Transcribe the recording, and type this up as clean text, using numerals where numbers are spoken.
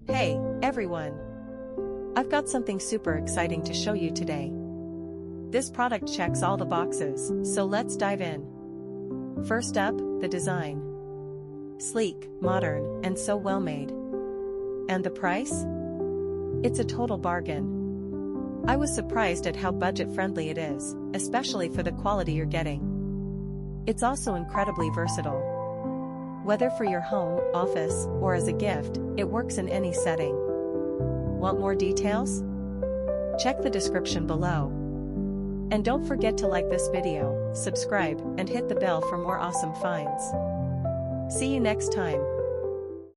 Hey, everyone! I've got something super exciting to show you today. This product checks all the boxes, so let's dive in. First up, the design. Sleek, modern, and so well made. And the price? It's a total bargain. I was surprised at how budget-friendly it is, especially for the quality you're getting. It's also incredibly versatile. Whether for your home, office, or as a gift, it works in any setting. Want more details? Check the description below. And don't forget to like this video, subscribe, and hit the bell for more awesome finds. See you next time.